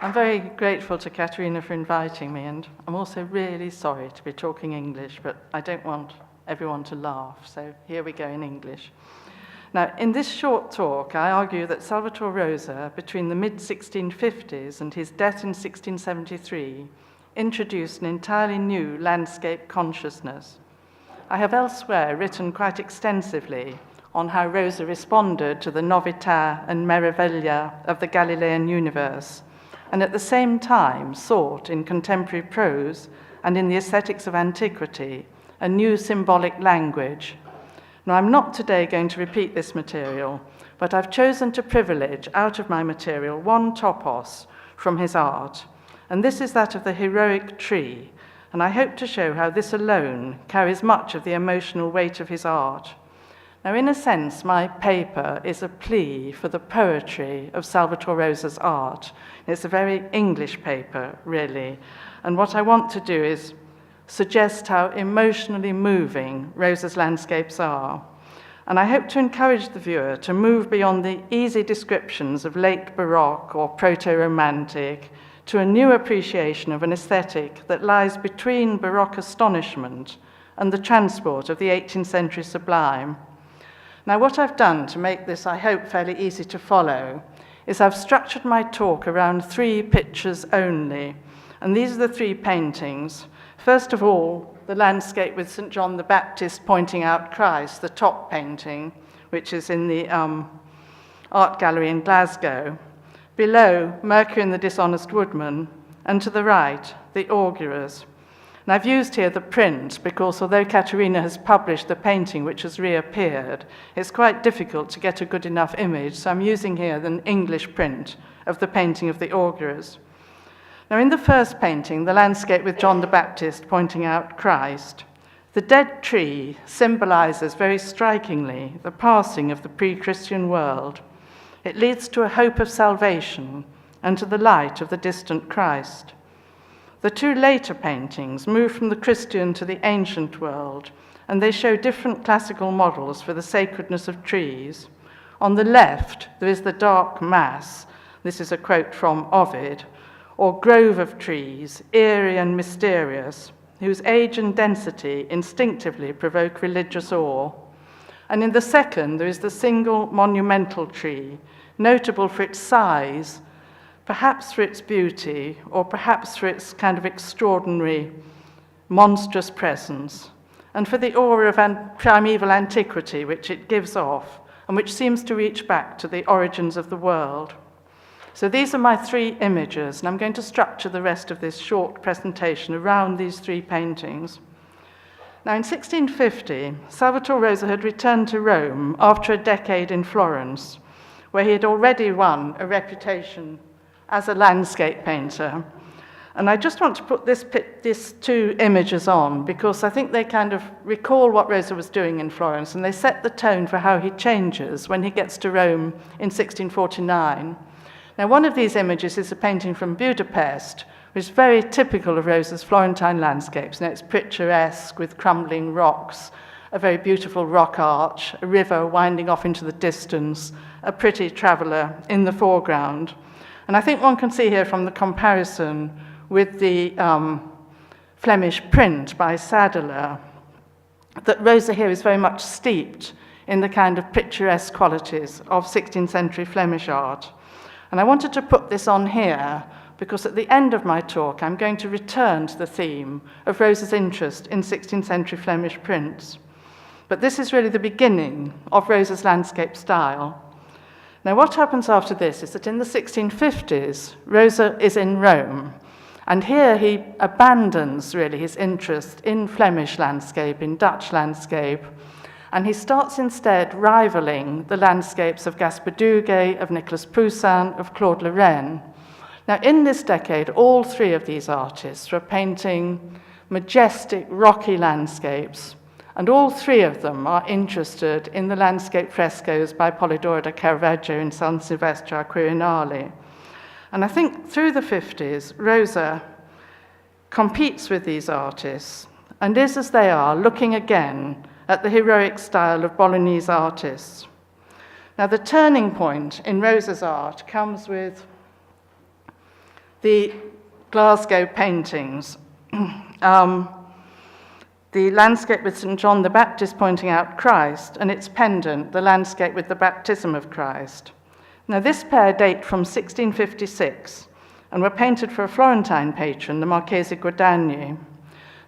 I'm very grateful to Caterina for inviting me, and I'm also really sorry to be talking English, but I don't want everyone to laugh, so here we go in English. Now, in this short talk, I argue that Salvator Rosa, between the mid-1650s and his death in 1673, introduced an entirely new landscape consciousness. I have elsewhere written quite extensively on how Rosa responded to the novità and meraviglia of the Galilean universe, and at the same time sought in contemporary prose and in the aesthetics of antiquity a new symbolic language. Now, I'm not today going to repeat this material, but I've chosen to privilege out of my material one topos from his art, and this is that of the heroic tree, and I hope to show how this alone carries much of the emotional weight of his art. Now, in a sense, my paper is a plea for the poetry of Salvator Rosa's art. It's a very English paper, really, and what I want to do is suggest how emotionally moving Rosa's landscapes are. And I hope to encourage the viewer to move beyond the easy descriptions of late Baroque or proto-romantic to a new appreciation of an aesthetic that lies between Baroque astonishment and the transport of the 18th century sublime. Now, what I've done to make this, I hope, fairly easy to follow is I've structured my talk around 3 pictures only, and these are the 3 paintings. First of all, the landscape with St. John the Baptist pointing out Christ, the top painting, which is in the art gallery in Glasgow. Below, Mercury and the Dishonest Woodman, and to the right, the Augurers. And I've used here the print because although Caterina has published the painting which has reappeared, it's quite difficult to get a good enough image, so I'm using here the English print of the painting of the Augurers. Now, in the first painting, the landscape with John the Baptist pointing out Christ, the dead tree symbolizes very strikingly the passing of the pre-Christian world. It leads to a hope of salvation and to the light of the distant Christ. The 2 later paintings move from the Christian to the ancient world, and they show different classical models for the sacredness of trees. On the left, there is the dark mass, this is a quote from Ovid, or grove of trees, eerie and mysterious, whose age and density instinctively provoke religious awe. And in the second, there is the single monumental tree, notable for its size, perhaps for its beauty, or perhaps for its kind of extraordinary, monstrous presence, and for the aura of primeval antiquity which it gives off, and which seems to reach back to the origins of the world. So these are my 3 images, and I'm going to structure the rest of this short presentation around these 3 paintings. Now, in 1650, Salvator Rosa had returned to Rome after a decade in Florence, where he had already won a reputation as a landscape painter. And I just want to put these 2 images on because I think they kind of recall what Rosa was doing in Florence, and they set the tone for how he changes when he gets to Rome in 1649. Now, one of these images is a painting from Budapest, which is very typical of Rosa's Florentine landscapes. Now, it's picturesque with crumbling rocks, a very beautiful rock arch, a river winding off into the distance, a pretty traveller in the foreground. And I think one can see here from the comparison with the Flemish print by Sadeler that Rosa here is very much steeped in the kind of picturesque qualities of 16th century Flemish art. And I wanted to put this on here because at the end of my talk, I'm going to return to the theme of Rosa's interest in 16th century Flemish prints. But this is really the beginning of Rosa's landscape style. Now, what happens after this is that in the 1650s, Rosa is in Rome, and here he abandons really his interest in Flemish landscape, in Dutch landscape, and he starts instead rivaling the landscapes of Gaspar Duguay, of Nicolas Poussin, of Claude Lorraine. Now, in this decade, all 3 of these artists were painting majestic, rocky landscapes, and all 3 of them are interested in the landscape frescoes by Polidoro da Caravaggio in San Silvestre al Quirinale. And I think through the 50s, Rosa competes with these artists and is, as they are, looking again at the heroic style of Bolognese artists. Now, the turning point in Rosa's art comes with the Glasgow paintings. The landscape with St. John the Baptist pointing out Christ, and its pendant, the landscape with the baptism of Christ. Now, this pair date from 1656 and were painted for a Florentine patron, the Marchese Guadagni.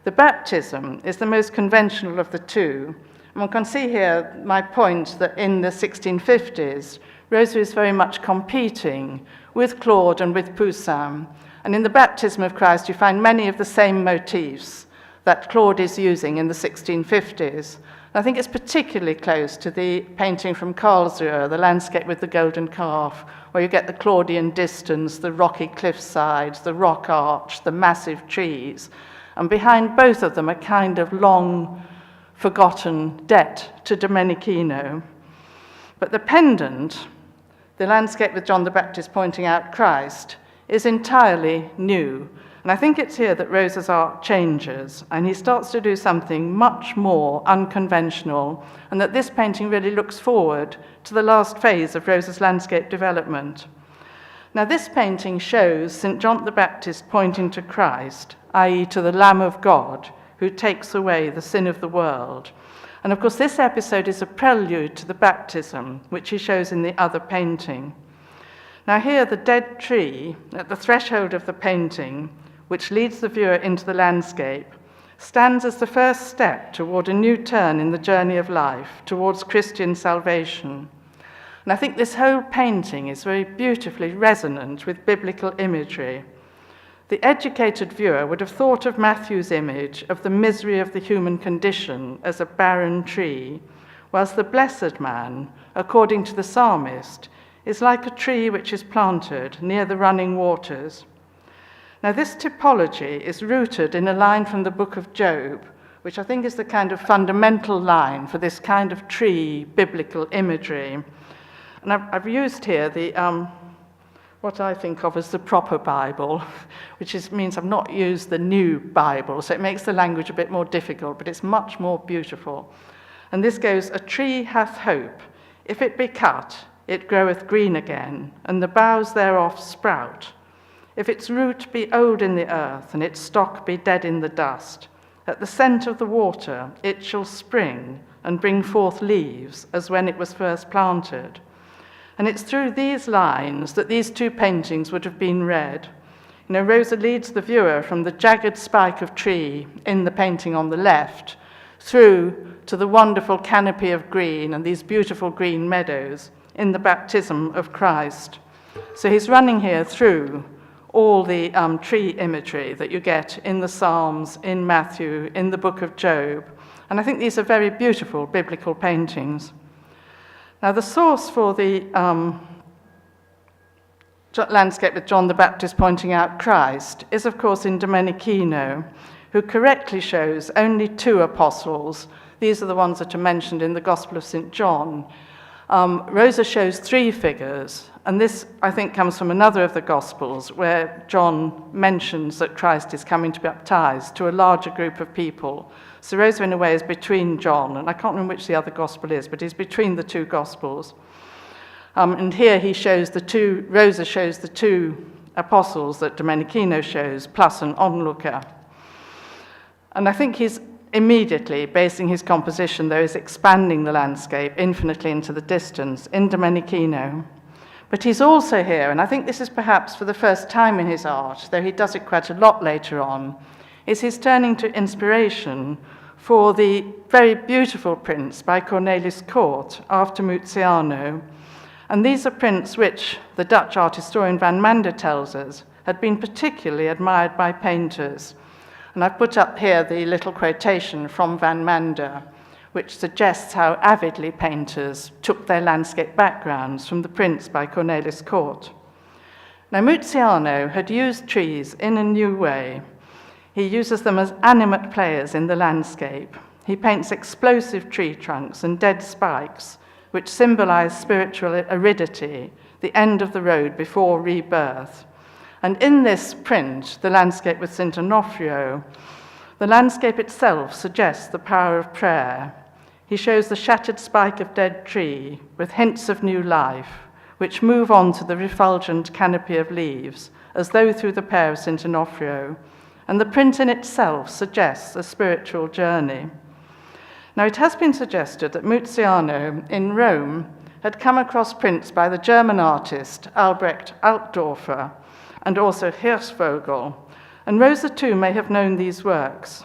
The baptism is the most conventional of the two. And one can see here my point that in the 1650s, Rosa is very much competing with Claude and with Poussin. And in the baptism of Christ, you find many of the same motifs that Claude is using in the 1650s. I think it's particularly close to the painting from Karlsruhe, the landscape with the golden calf, where you get the Claudian distance, the rocky cliff sides, the rock arch, the massive trees. And behind both of them, a kind of long forgotten debt to Domenichino. But the pendant, the landscape with John the Baptist pointing out Christ, is entirely new. And I think it's here that Rosa's art changes, and he starts to do something much more unconventional, and that this painting really looks forward to the last phase of Rosa's landscape development. Now, this painting shows St. John the Baptist pointing to Christ, i.e. to the Lamb of God, who takes away the sin of the world. And of course, this episode is a prelude to the baptism, which he shows in the other painting. Now here, the dead tree at the threshold of the painting, which leads the viewer into the landscape, stands as the first step toward a new turn in the journey of life, towards Christian salvation. And I think this whole painting is very beautifully resonant with biblical imagery. The educated viewer would have thought of Matthew's image of the misery of the human condition as a barren tree, whilst the blessed man, according to the psalmist, is like a tree which is planted near the running waters. Now, this typology is rooted in a line from the book of Job, which I think is the kind of fundamental line for this kind of tree biblical imagery. And I've used here the what I think of as the proper Bible, which means I've not used the new Bible, so it makes the language a bit more difficult, but it's much more beautiful. And this goes, "A tree hath hope. If it be cut, it groweth green again, and the boughs thereof sprout. If its root be old in the earth, and its stock be dead in the dust, at the scent of the water it shall spring, and bring forth leaves, as when it was first planted." And it's through these lines that these two paintings would have been read. You know, Rosa leads the viewer from the jagged spike of tree in the painting on the left, through to the wonderful canopy of green and these beautiful green meadows in the baptism of Christ. So he's running here through all the tree imagery that you get in the Psalms, in Matthew, in the book of Job. And I think these are very beautiful biblical paintings. Now, the source for the landscape with John the Baptist pointing out Christ is, of course, in Domenichino, who correctly shows only two apostles. These are the ones that are mentioned in the Gospel of St. John. Rosa shows three figures, and this, I think, comes from another of the Gospels, where John mentions that Christ is coming to be baptized to a larger group of people. So Rosa, in a way, is between John, and I can't remember which the other Gospel is, but he's between the two Gospels. And here Rosa shows the two apostles that Domenichino shows, plus an onlooker. And I think he's immediately basing his composition, though, is expanding the landscape infinitely into the distance in Domenichino. But he's also here, and I think this is perhaps for the first time in his art, though he does it quite a lot later on, is his turning to inspiration for the very beautiful prints by Cornelis Cort after Mutiano. And these are prints which the Dutch art historian Van Mander tells us had been particularly admired by painters. And I've put up here the little quotation from Van Mander, which suggests how avidly painters took their landscape backgrounds from the prints by Cornelis Cort. Now, Mutiano had used trees in a new way. He uses them as animate players in the landscape. He paints explosive tree trunks and dead spikes, which symbolize spiritual aridity, the end of the road before rebirth. And in this print, the landscape with St. Onofrio, the landscape itself suggests the power of prayer. He shows the shattered spike of dead tree with hints of new life, which move on to the refulgent canopy of leaves as though through the pear of St. Onofrio, and the print in itself suggests a spiritual journey. Now, it has been suggested that Muziano in Rome had come across prints by the German artist Albrecht Altdorfer and also Hirschvogel, and Rosa too may have known these works.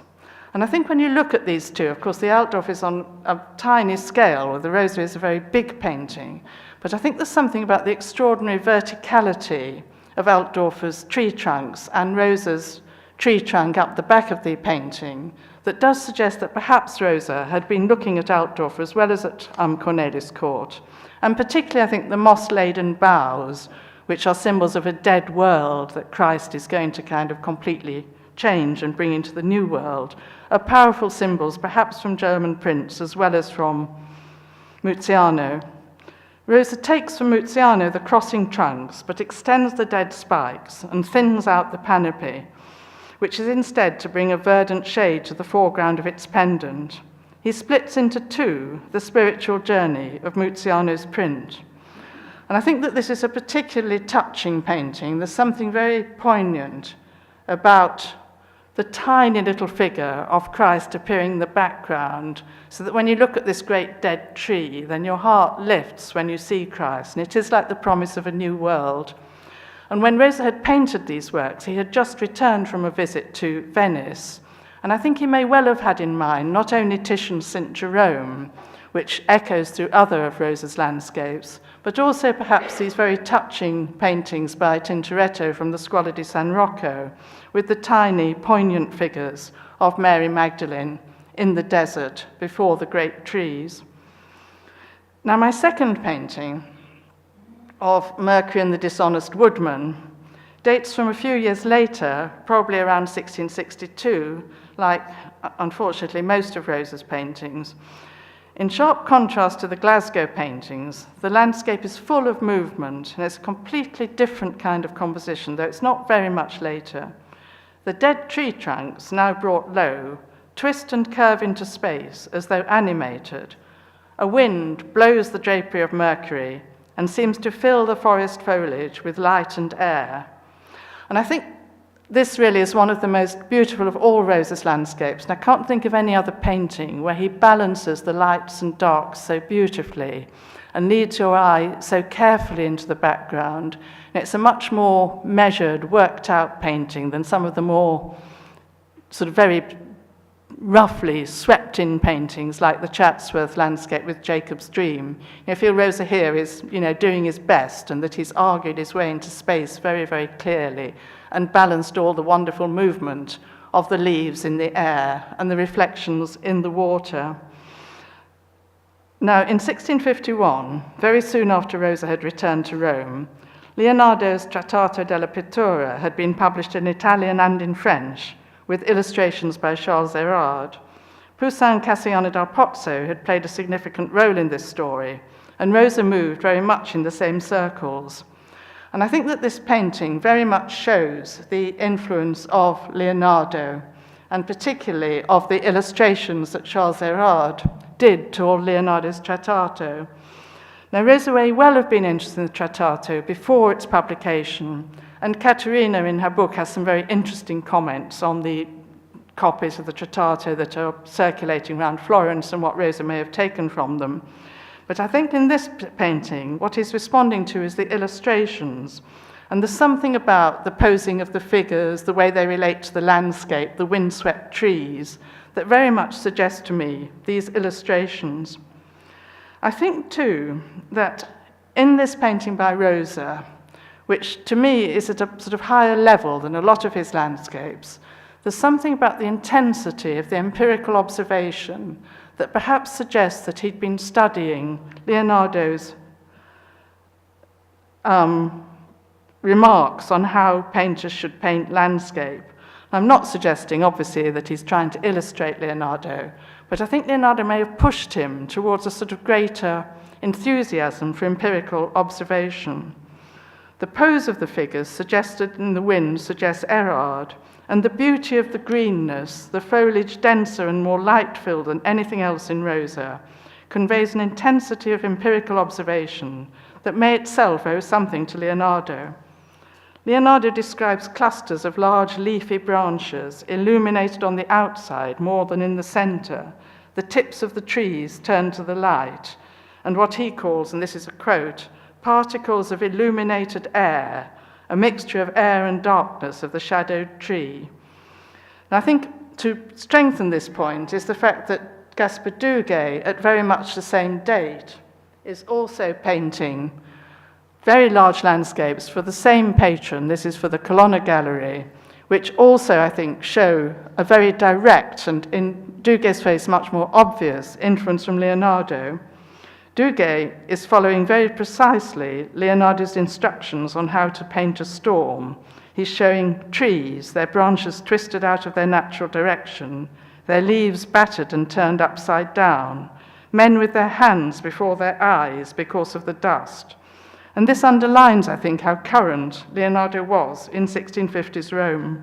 And I think when you look at these two, of course, the Altdorf is on a tiny scale, the Rosa is a very big painting, but I think there's something about the extraordinary verticality of Altdorfer's tree trunks and Rosa's tree trunk up the back of the painting that does suggest that perhaps Rosa had been looking at Altdorfer as well as at Cornelis Court. And particularly, I think, the moss-laden boughs, which are symbols of a dead world that Christ is going to kind of completely change and bring into the new world, are powerful symbols, perhaps from German prints as well as from Muziano. Rosa takes from Muziano the crossing trunks, but extends the dead spikes and thins out the canopy, which is instead to bring a verdant shade to the foreground of its pendant. He splits into two the spiritual journey of Muziano's print. And I think that this is a particularly touching painting. There's something very poignant about the tiny little figure of Christ appearing in the background, so that when you look at this great dead tree, then your heart lifts when you see Christ, and it is like the promise of a new world. And when Rosa had painted these works, he had just returned from a visit to Venice, and I think he may well have had in mind not only Titian's St. Jerome, which echoes through other of Rosa's landscapes, but also perhaps these very touching paintings by Tintoretto from the Scuola di San Rocco, with the tiny, poignant figures of Mary Magdalene in the desert before the great trees. Now, my second painting of Mercury and the Dishonest Woodman dates from a few years later, probably around 1662, like, unfortunately, most of Rosa's paintings. In sharp contrast to the Glasgow paintings, the landscape is full of movement, and it's a completely different kind of composition, though it's not very much later. The dead tree trunks, now brought low, twist and curve into space as though animated. A wind blows the drapery of Mercury and seems to fill the forest foliage with light and air. And I think this really is one of the most beautiful of all Rosa's landscapes, and I can't think of any other painting where he balances the lights and darks so beautifully and leads your eye so carefully into the background. And it's a much more measured, worked-out painting than some of the more sort of very roughly swept-in paintings like the Chatsworth landscape with Jacob's Dream. I feel Rosa here is, doing his best, and that he's argued his way into space very, very clearly and balanced all the wonderful movement of the leaves in the air and the reflections in the water. Now, in 1651, very soon after Rosa had returned to Rome, Leonardo's Trattato della Pittura had been published in Italian and in French, with illustrations by Charles Erard. Poussin Cassiano dal Pozzo had played a significant role in this story, and Rosa moved very much in the same circles. And I think that this painting very much shows the influence of Leonardo, and particularly of the illustrations that Charles Erard did to all Leonardo's Trattato. Now, Rosa may well have been interested in the Trattato before its publication, and Caterina, in her book, has some very interesting comments on the copies of the Trattato that are circulating around Florence and what Rosa may have taken from them. But I think in this painting, what he's responding to is the illustrations. And there's something about the posing of the figures, the way they relate to the landscape, the windswept trees, that very much suggests to me these illustrations. I think, too, that in this painting by Rosa, which to me is at a sort of higher level than a lot of his landscapes, there's something about the intensity of the empirical observation that perhaps suggests that he'd been studying Leonardo's remarks on how painters should paint landscape. I'm not suggesting, obviously, that he's trying to illustrate Leonardo, but I think Leonardo may have pushed him towards a sort of greater enthusiasm for empirical observation. The pose of the figures suggested in the wind suggests Erard, and the beauty of the greenness, the foliage denser and more light-filled than anything else in Rosa, conveys an intensity of empirical observation that may itself owe something to Leonardo. Leonardo describes clusters of large leafy branches illuminated on the outside more than in the center, the tips of the trees turned to the light, and what he calls, and this is a quote, particles of illuminated air, a mixture of air and darkness of the shadowed tree. And I think to strengthen this point is the fact that Gaspar Duguay, at very much the same date, is also painting very large landscapes for the same patron. This is for the Colonna Gallery, which also, I think, show a very direct and, in Duguay's case, much more obvious influence from Leonardo. Duguay is following very precisely Leonardo's instructions on how to paint a storm. He's showing trees, their branches twisted out of their natural direction, their leaves battered and turned upside down, men with their hands before their eyes because of the dust. And this underlines, I think, how current Leonardo was in 1650s Rome.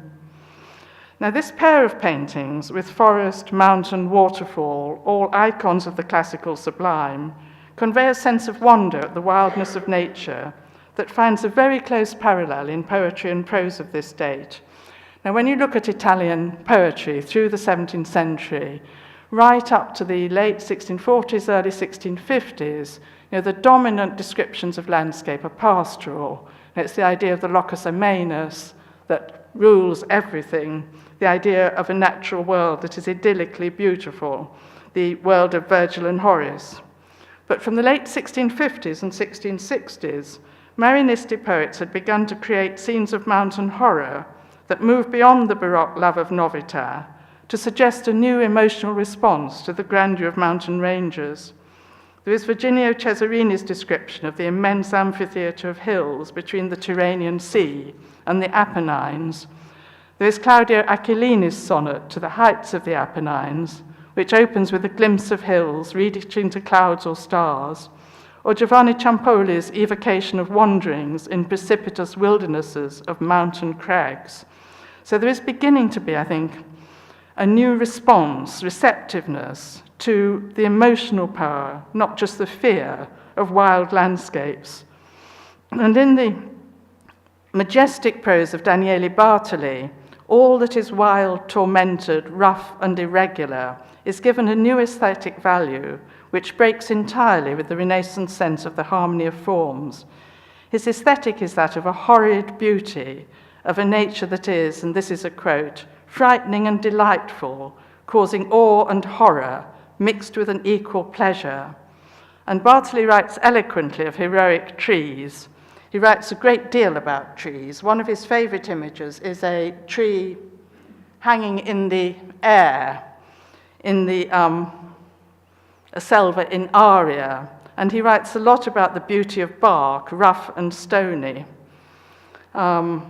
Now, this pair of paintings, with forest, mountain, waterfall, all icons of the classical sublime, convey a sense of wonder at the wildness of nature that finds a very close parallel in poetry and prose of this date. Now, when you look at Italian poetry through the 17th century, right up to the late 1640s, early 1650s, the dominant descriptions of landscape are pastoral. It's the idea of the locus amenus that rules everything, the idea of a natural world that is idyllically beautiful, the world of Virgil and Horace. But from the late 1650s and 1660s, Marinistic poets had begun to create scenes of mountain horror that moved beyond the Baroque love of novità to suggest a new emotional response to the grandeur of mountain ranges. There is Virginio Cesarini's description of the immense amphitheatre of hills between the Tyrrhenian Sea and the Apennines. There is Claudio Aquilini's sonnet to the heights of the Apennines, which opens with a glimpse of hills reaching to clouds or stars, or Giovanni Ciampoli's evocation of wanderings in precipitous wildernesses of mountain crags. So there is beginning to be, I think, a new response, receptiveness to the emotional power, not just the fear, of wild landscapes. And in the majestic prose of Daniele Bartoli, all that is wild, tormented, rough, and irregular is given a new aesthetic value, which breaks entirely with the Renaissance sense of the harmony of forms. His aesthetic is that of a horrid beauty, of a nature that is, and this is a quote, frightening and delightful, causing awe and horror, mixed with an equal pleasure. And Bartoli writes eloquently of heroic trees. He writes a great deal about trees. One of his favorite images is a tree hanging in the air in the a selva in Aria, and he writes a lot about the beauty of bark, rough and stony. And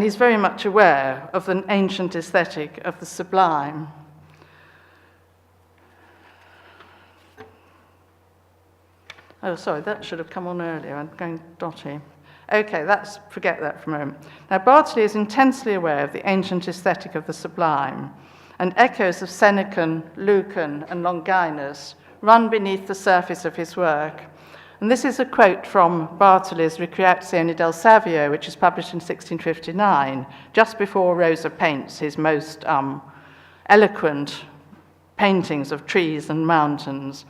he's very much aware of an ancient aesthetic of the sublime. Oh, sorry, that should have come on earlier. I'm going dotty. Okay, forget that for a moment. Now, Bartoli is intensely aware of the ancient aesthetic of the sublime, and echoes of Senecan, Lucan, and Longinus run beneath the surface of his work. And this is a quote from Bartoli's Ricreazioni del Savio, which is published in 1659, just before Rosa paints his most eloquent paintings of trees and mountains.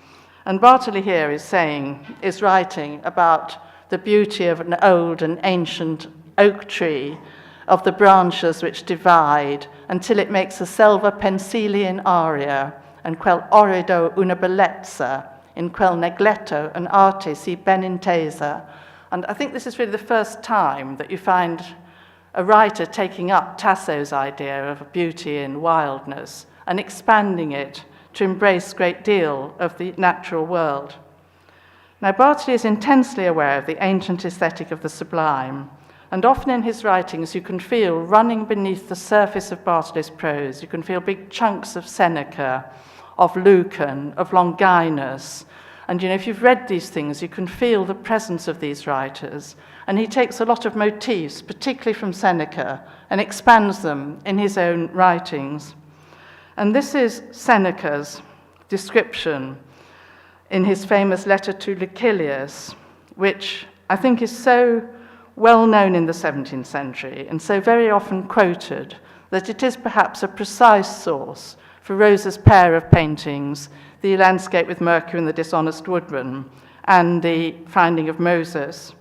And Bartoli here is writing about the beauty of an old and ancient oak tree, of the branches which divide until it makes a selva pensili in aria, and quel orido una bellezza, in quel negletto an arte si ben intesa. And I think this is really the first time that you find a writer taking up Tasso's idea of beauty and wildness and expanding it to embrace a great deal of the natural world. Now, Bartoli is intensely aware of the ancient aesthetic of the sublime, and often in his writings you can feel running beneath the surface of Bartoli's prose, you can feel big chunks of Seneca, of Lucan, of Longinus. And if you've read these things, you can feel the presence of these writers. And he takes a lot of motifs, particularly from Seneca, and expands them in his own writings. And this is Seneca's description in his famous letter to Lucilius, which I think is so well known in the 17th century and so very often quoted that it is perhaps a precise source for Rosa's pair of paintings, the landscape with Mercury and the dishonest woodman, and the finding of Moses.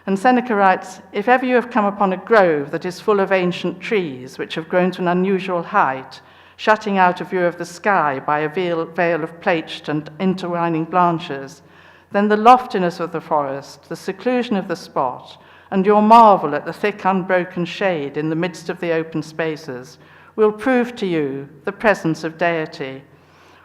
And Seneca writes, "If ever you have come upon a grove that is full of ancient trees, which have grown to an unusual height, shutting out a view of the sky by a veil of pleached and intertwining branches, then the loftiness of the forest, the seclusion of the spot, and your marvel at the thick unbroken shade in the midst of the open spaces will prove to you the presence of deity.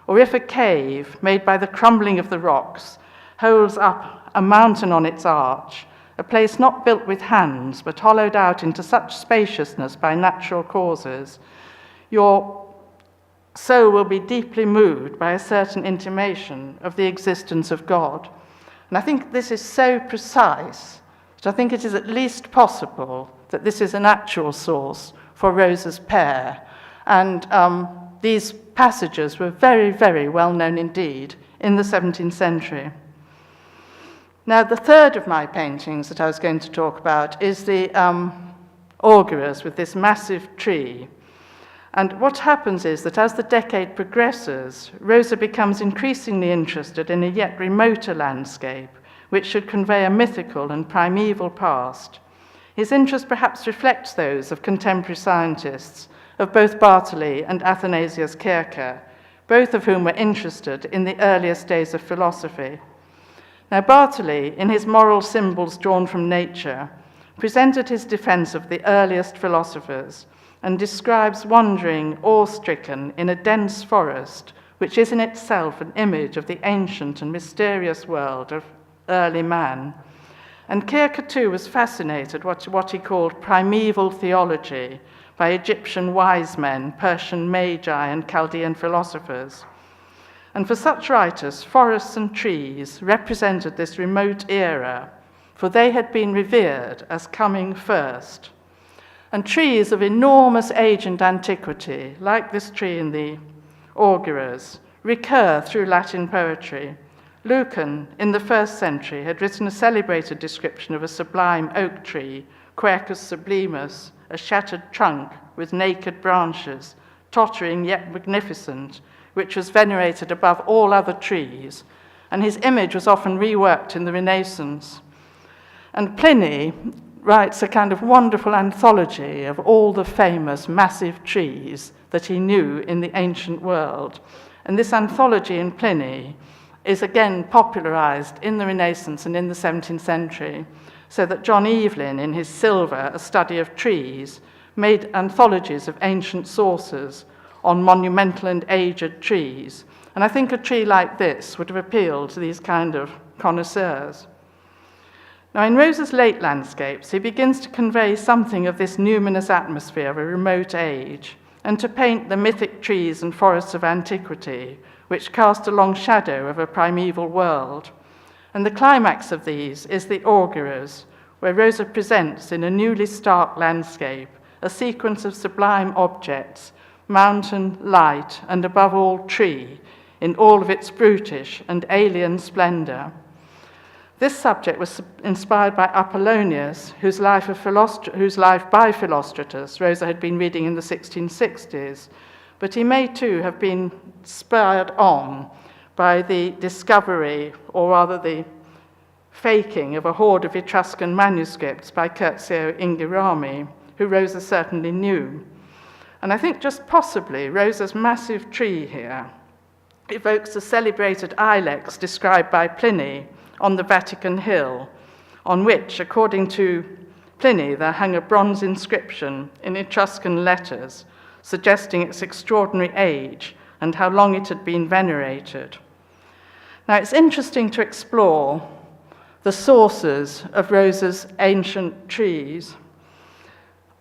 Or if a cave, made by the crumbling of the rocks, holds up a mountain on its arch, a place not built with hands, but hollowed out into such spaciousness by natural causes, your soul will be deeply moved by a certain intimation of the existence of God." And I think this is so precise that I think it is at least possible that this is an actual source for Rosa's pair. And these passages were very, very well known indeed in the 17th century. Now, the third of my paintings that I was going to talk about is the augurers with this massive tree. And what happens is that as the decade progresses, Rosa becomes increasingly interested in a yet remoter landscape, which should convey a mythical and primeval past. His interest perhaps reflects those of contemporary scientists, of both Bartoli and Athanasius Kircher, both of whom were interested in the earliest days of philosophy. Now, Bartoli, in his Moral Symbols Drawn from Nature, presented his defense of the earliest philosophers and describes wandering, awe-stricken, in a dense forest, which is in itself an image of the ancient and mysterious world of early man. And Kircher, too, was fascinated with what he called primeval theology by Egyptian wise men, Persian magi, and Chaldean philosophers. And for such writers, forests and trees represented this remote era, for they had been revered as coming first. And trees of enormous age and antiquity, like this tree in the augurers, recur through Latin poetry. Lucan, in the 1st century, had written a celebrated description of a sublime oak tree, Quercus sublimus, a shattered trunk with naked branches, tottering yet magnificent, which was venerated above all other trees, and his image was often reworked in the Renaissance. And Pliny writes a kind of wonderful anthology of all the famous massive trees that he knew in the ancient world. And this anthology in Pliny is again popularized in the Renaissance and in the 17th century, so that John Evelyn, in his Silver, A Study of Trees, made anthologies of ancient sources on monumental and aged trees. And I think a tree like this would have appealed to these kind of connoisseurs. Now, in Rosa's late landscapes, he begins to convey something of this numinous atmosphere of a remote age, and to paint the mythic trees and forests of antiquity, which cast a long shadow of a primeval world. And the climax of these is the augurers, where Rosa presents in a newly stark landscape a sequence of sublime objects, mountain, light, and above all tree, in all of its brutish and alien splendor. This subject was inspired by Apollonius, whose life by Philostratus Rosa had been reading in the 1660s, but he may too have been spurred on by the discovery, or rather the faking, of a hoard of Etruscan manuscripts by Curzio Inghirami, who Rosa certainly knew. And I think just possibly Rosa's massive tree here evokes the celebrated ilex described by Pliny on the Vatican Hill, on which, according to Pliny, there hung a bronze inscription in Etruscan letters suggesting its extraordinary age and how long it had been venerated. Now, it's interesting to explore the sources of Rosa's ancient trees.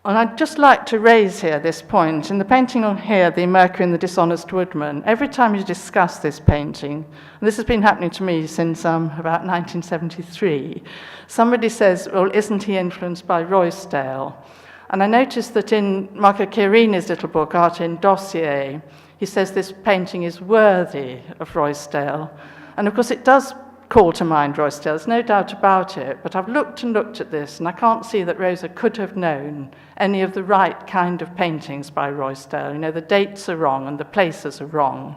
And I'd just like to raise here this point. In the painting on here, The Mercury and the Dishonest Woodman, every time you discuss this painting, and this has been happening to me since about 1973, somebody says, well, isn't he influenced by Ruysdael? And I noticed that in Marco Chiarini's little book, Art in Dossier, he says this painting is worthy of Ruysdael. And of course it does call to mind Roysdale, there's no doubt about it, but I've looked and looked at this and I can't see that Rosa could have known any of the right kind of paintings by Roysdale. You know, the dates are wrong and the places are wrong.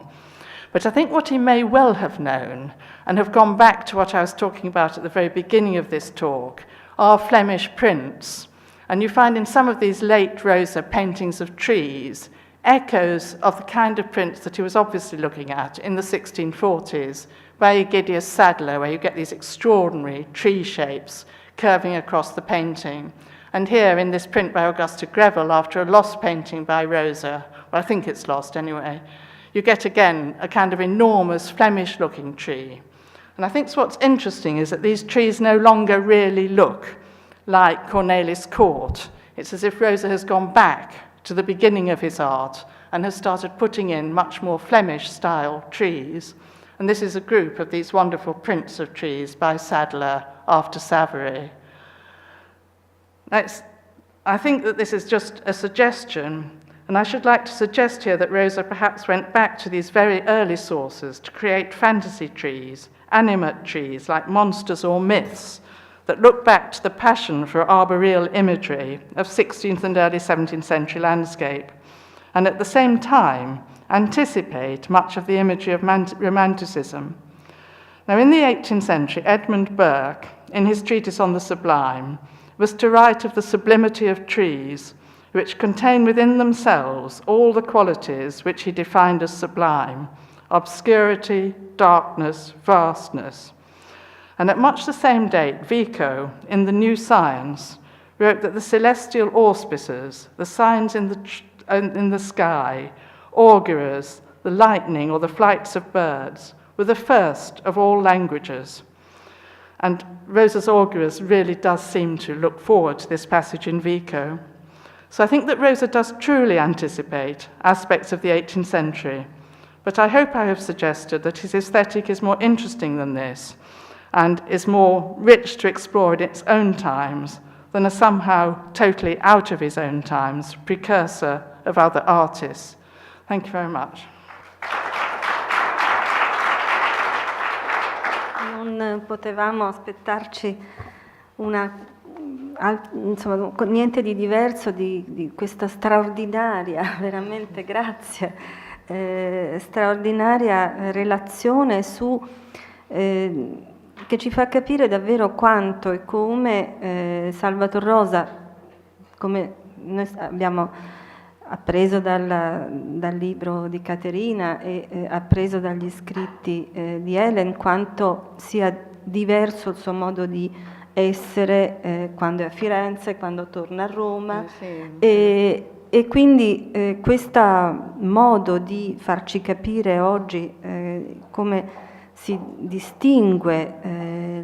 But I think what he may well have known, and have gone back to what I was talking about at the very beginning of this talk, are Flemish prints. And you find in some of these late Rosa paintings of trees echoes of the kind of prints that he was obviously looking at in the 1640s by Egidius Sadler, where you get these extraordinary tree shapes curving across the painting. And here in this print by Augusta Greville, after a lost painting by Rosa, well, I think it's lost anyway, you get again a kind of enormous Flemish-looking tree. And I think what's interesting is that these trees no longer really look like Cornelis Court. It's as if Rosa has gone back to the beginning of his art and has started putting in much more Flemish-style trees. And this is a group of these wonderful prints of trees by Sadler after Savary. I think that this is just a suggestion, and I should like to suggest here that Rosa perhaps went back to these very early sources to create fantasy trees, animate trees like monsters or myths, that look back to the passion for arboreal imagery of 16th and early 17th century landscape, and at the same time anticipate much of the imagery of Romanticism. Now, in the 18th century, Edmund Burke, in his treatise on the sublime, was to write of the sublimity of trees, which contain within themselves all the qualities which he defined as sublime: obscurity, darkness, vastness. And at much the same date, Vico, in The New Science, wrote that the celestial auspices, the signs in the sky, augurers, the lightning or the flights of birds, were the first of all languages. And Rosa's augurers really does seem to look forward to this passage in Vico. So I think that Rosa does truly anticipate aspects of the 18th century, but I hope I have suggested that his aesthetic is more interesting than this, and is more rich to explore in its own times than a somehow totally out of his own times precursor of other artists. Thank you very much. Non potevamo aspettarci insomma, niente di diverso di questa straordinaria, veramente grazie, straordinaria relazione che ci fa capire davvero quanto e come Salvator Rosa, come noi abbiamo appreso dal libro di Caterina e appreso dagli scritti di Helen, quanto sia diverso il suo modo di essere quando è a Firenze, quando torna a Roma, e quindi questo modo di farci capire oggi come si distingue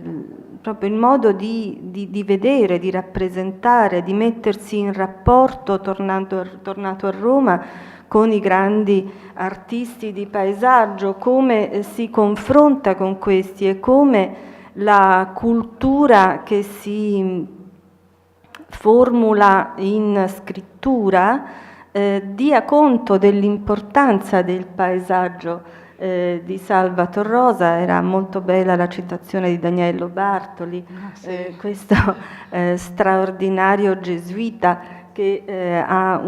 proprio il modo di vedere, di rappresentare, di mettersi in rapporto tornato a Roma con i grandi artisti di paesaggio, come si confronta con questi e come la cultura che si formula in scrittura dia conto dell'importanza del paesaggio di Salvator Rosa. Era molto bella la citazione di Daniello Bartoli, questo straordinario gesuita che ha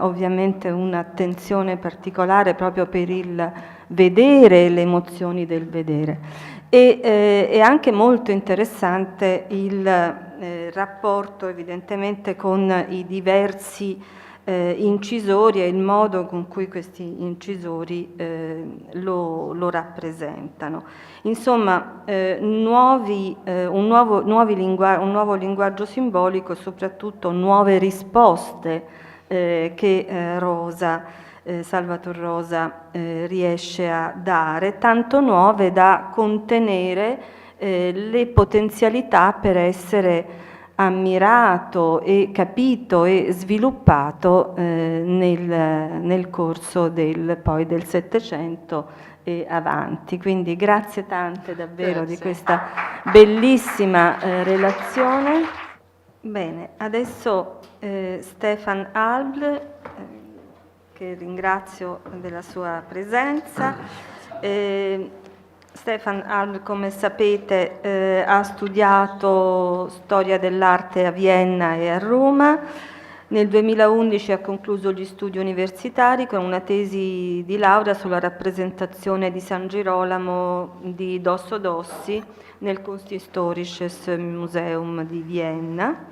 ovviamente un'attenzione particolare proprio per il vedere e le emozioni del vedere. È anche molto interessante il rapporto evidentemente con i diversi incisori e il modo con cui questi incisori lo rappresentano. Insomma, un nuovo linguaggio simbolico e soprattutto nuove risposte che Salvator Rosa riesce a dare, tanto nuove da contenere le potenzialità per essere ammirato e capito e sviluppato nel corso del Settecento e avanti. Quindi grazie tante davvero di questa bellissima relazione. Bene, adesso Stefan Albl, che ringrazio della sua presenza, Stefan Alb, come sapete, ha studiato storia dell'arte a Vienna e a Roma. Nel 2011 ha concluso gli studi universitari con una tesi di laurea sulla rappresentazione di San Girolamo di Dosso Dossi nel Kunsthistorisches Museum di Vienna.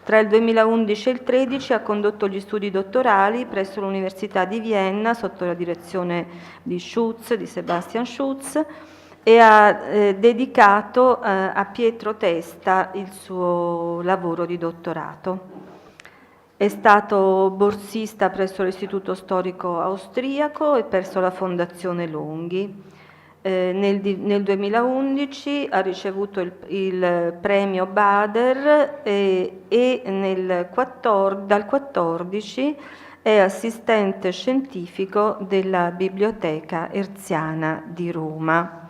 Tra il 2011 e il 2013 ha condotto gli studi dottorali presso l'Università di Vienna sotto la direzione di Sebastian Schutz, e ha dedicato a Pietro Testa il suo lavoro di dottorato. È stato borsista presso l'Istituto Storico Austriaco e presso la Fondazione Longhi. Nel 2011 ha ricevuto il premio Bader e dal 2014 è assistente scientifico della Biblioteca Erziana di Roma.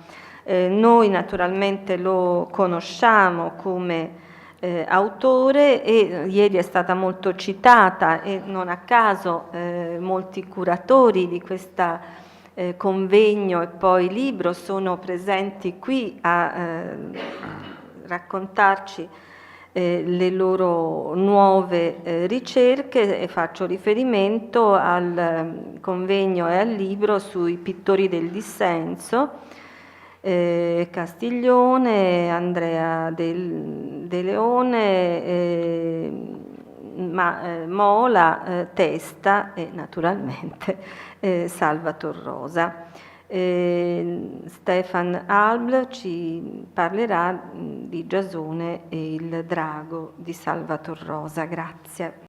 Noi naturalmente lo conosciamo come autore e ieri è stata molto citata, e non a caso molti curatori di questa convegno e poi libro sono presenti qui a raccontarci le loro nuove ricerche, e faccio riferimento al convegno e al libro sui pittori del dissenso, Castiglione, Andrea De Leone, Mola, Testa e naturalmente Salvator Rosa. Stefan Alb ci parlerà di Giasone e il drago di Salvator Rosa. Grazie.